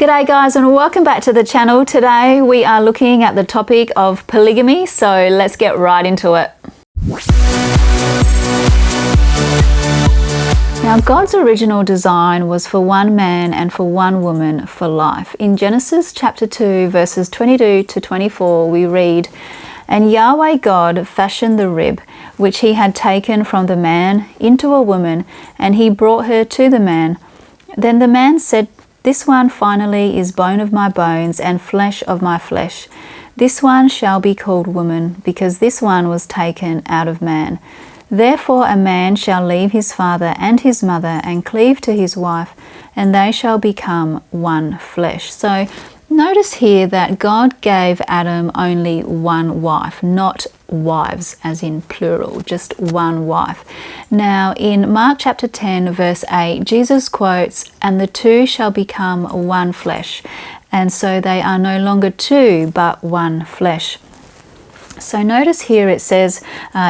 G'day guys, and welcome back to the channel. Today we are looking at the topic of polygamy, so let's get right into it. Now, God's original design was for one man and for one woman for life. In Genesis chapter 2 verses 22 to 24 we read, "And Yahweh God fashioned the rib which he had taken from the man into a woman, and he brought her to the man. Then the man said, 'This one finally is bone of my bones and flesh of my flesh. This one shall be called woman, because this one was taken out of man. Therefore a man shall leave his father and his mother and cleave to his wife, and they shall become one flesh.'" So notice here that God gave Adam only one wife, not wives as in plural, just one wife. Now in Mark chapter 10 verse 8, Jesus quotes, "And the two shall become one flesh, and so they are no longer two but one flesh." So notice here it says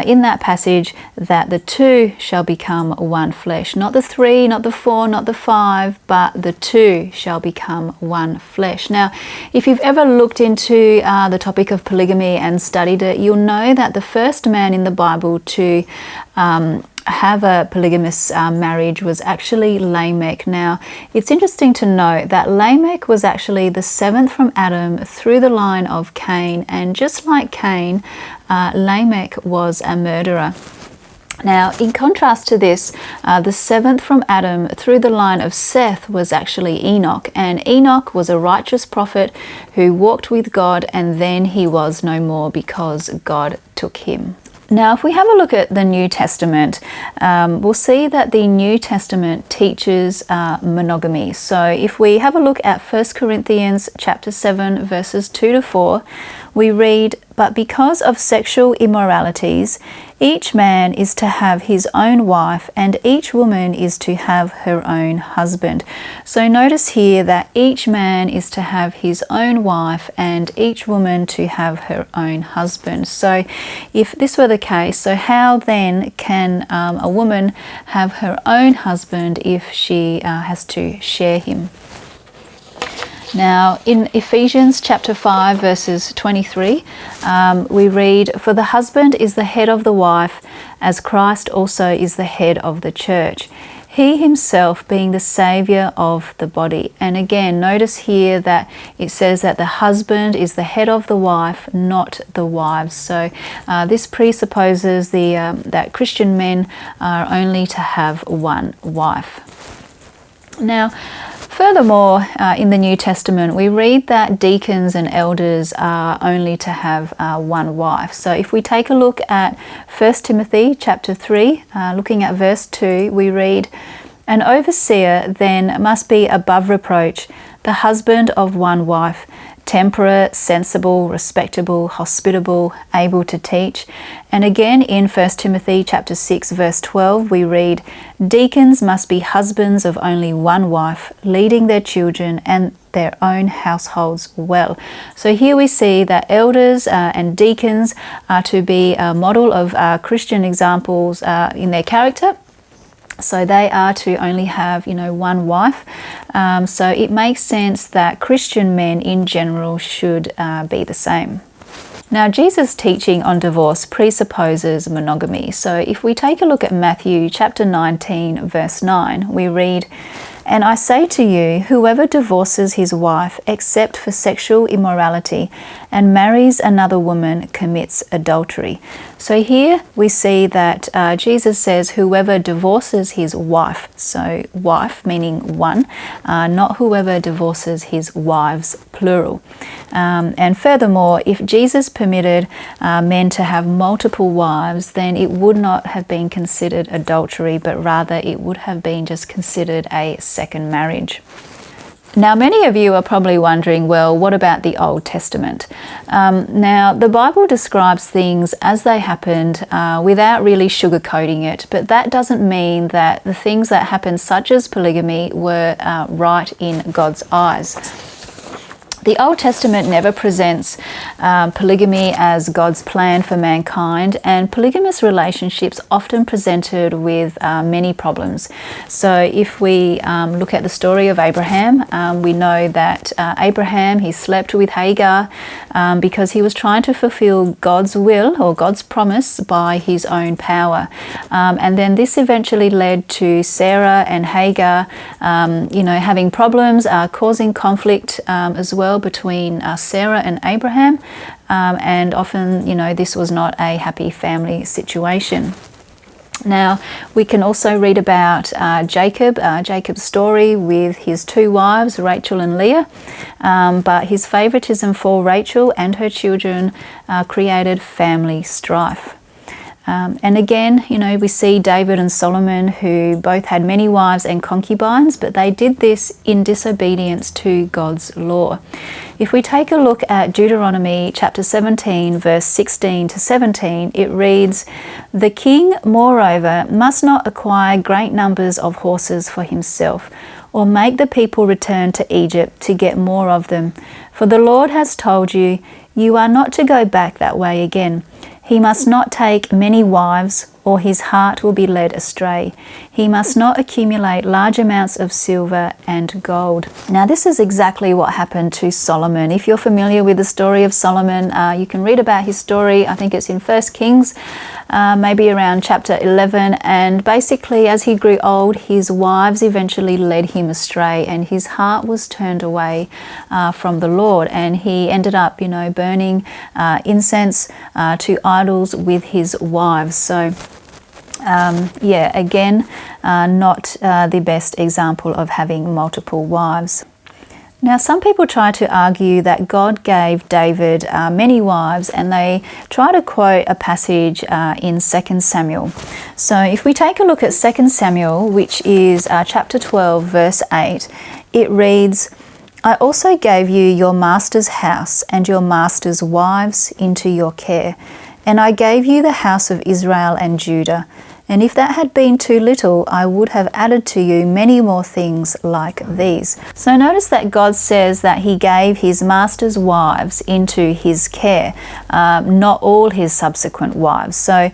in that passage that the two shall become one flesh. Not the three, not the four, not the five, but the two shall become one flesh. Now, if you've ever looked into the topic of polygamy and studied it, you'll know that the first man in the Bible to have a polygamous marriage was actually Lamech. Now, it's interesting to note that Lamech was actually the seventh from Adam through the line of Cain, and just like Cain, Lamech was a murderer. Now, in contrast to this, the seventh from Adam through the line of Seth was actually Enoch, and Enoch was a righteous prophet who walked with God, and then he was no more because God took him. Now, if we have a look at the New Testament, we'll see that the New Testament teaches monogamy. So if we have a look at 1 Corinthians chapter 7 verses 2 to 4, we read, "But because of sexual immoralities, each man is to have his own wife, and each woman is to have her own husband." So notice here that each man is to have his own wife and each woman to have her own husband. So if this were the case, so how then can a woman have her own husband if she has to share him? Now, in Ephesians chapter 5 verses 23, we read, "For the husband is the head of the wife, as Christ also is the head of the church, he himself being the Saviour of the body." And again, notice here that it says that the husband is the head of the wife, not the wives. So this presupposes that Christian men are only to have one wife. Now, furthermore, in the New Testament, we read that deacons and elders are only to have one wife. So if we take a look at 1 Timothy chapter 3, looking at verse 2, we read, "An overseer then must be above reproach, the husband of one wife, temperate, sensible, respectable, hospitable, able to teach." And again in 1 Timothy chapter 6 verse 12 we read, "Deacons must be husbands of only one wife, leading their children and their own households well." So here we see that elders and deacons are to be a model of Christian examples in their character. So they are to only have, one wife. So it makes sense that Christian men in general should be the same. Now, Jesus' teaching on divorce presupposes monogamy. So if we take a look at Matthew chapter 19, verse 9, we read, "And I say to you, whoever divorces his wife except for sexual immorality and marries another woman commits adultery." So here we see that Jesus says whoever divorces his wife, so wife meaning one, not whoever divorces his wives, plural. And furthermore, if Jesus permitted men to have multiple wives, then it would not have been considered adultery, but rather it would have been just considered a second marriage. Now, many of you are probably wondering, well, what about the Old Testament? Now, the Bible describes things as they happened without really sugarcoating it, but that doesn't mean that the things that happened, such as polygamy, were right in God's eyes. The Old Testament never presents polygamy as God's plan for mankind, and polygamous relationships often presented with many problems. So if we look at the story of Abraham, we know that Abraham, he slept with Hagar because he was trying to fulfill God's will or God's promise by his own power. And then this eventually led to Sarah and Hagar, having problems, causing conflict as well between Sarah and Abraham, and often, this was not a happy family situation. Now, we can also read about Jacob's story with his two wives, Rachel and Leah, but his favoritism for Rachel and her children created family strife. And again, we see David and Solomon, who both had many wives and concubines, but they did this in disobedience to God's law. If we take a look at Deuteronomy chapter 17, verse 16 to 17, it reads, "The king, moreover, must not acquire great numbers of horses for himself, or make the people return to Egypt to get more of them. For the Lord has told you, you are not to go back that way again. He must not take many wives, or his heart will be led astray. He must not accumulate large amounts of silver and gold." Now, this is exactly what happened to Solomon. If you're familiar with the story of Solomon, you can read about his story. I think it's in 1 Kings, maybe around chapter 11. And basically, as he grew old, his wives eventually led him astray, and his heart was turned away from the Lord. And he ended up, burning incense to idols with his wives. So, again, not the best example of having multiple wives. Now, some people try to argue that God gave David many wives, and they try to quote a passage in 2 Samuel. So if we take a look at 2 Samuel, which is chapter 12, verse 8, it reads, "I also gave you your master's house and your master's wives into your care, and I gave you the house of Israel and Judah. And if that had been too little, I would have added to you many more things like these." So notice that God says that he gave his master's wives into his care, not all his subsequent wives. So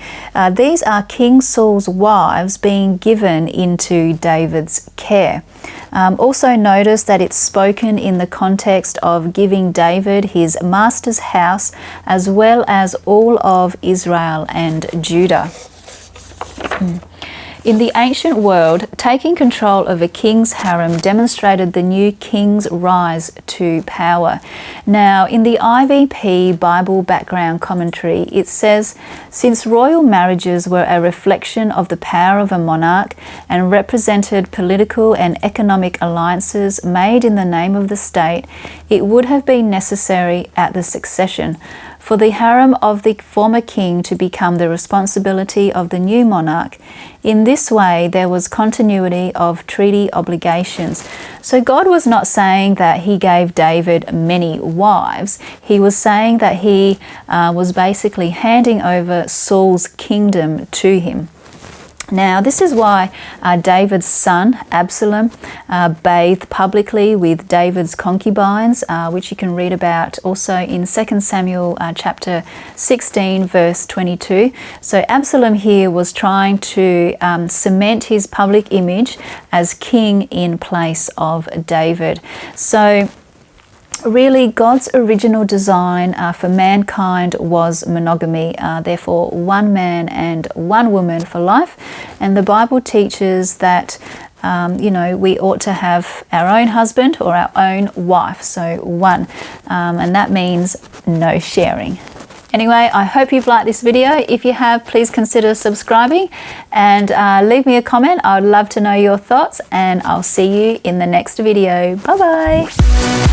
these are King Saul's wives being given into David's care. Also notice that it's spoken in the context of giving David his master's house as well as all of Israel and Judah. In the ancient world, taking control of a king's harem demonstrated the new king's rise to power. Now, in the IVP Bible Background Commentary, it says, "Since royal marriages were a reflection of the power of a monarch and represented political and economic alliances made in the name of the state, it would have been necessary at the succession for the harem of the former king to become the responsibility of the new monarch. In this way, there was continuity of treaty obligations." So God was not saying that he gave David many wives. He was saying that he was basically handing over Saul's kingdom to him. Now, this is why David's son, Absalom, bathed publicly with David's concubines, which you can read about also in 2 Samuel chapter 16, verse 22. So Absalom here was trying to cement his public image as king in place of David. So really, God's original design for mankind was monogamy, therefore one man and one woman for life. And the Bible teaches that, we ought to have our own husband or our own wife, so one. And that means no sharing. Anyway, I hope you've liked this video. If you have, please consider subscribing and leave me a comment. I would love to know your thoughts, and I'll see you in the next video. Bye-bye.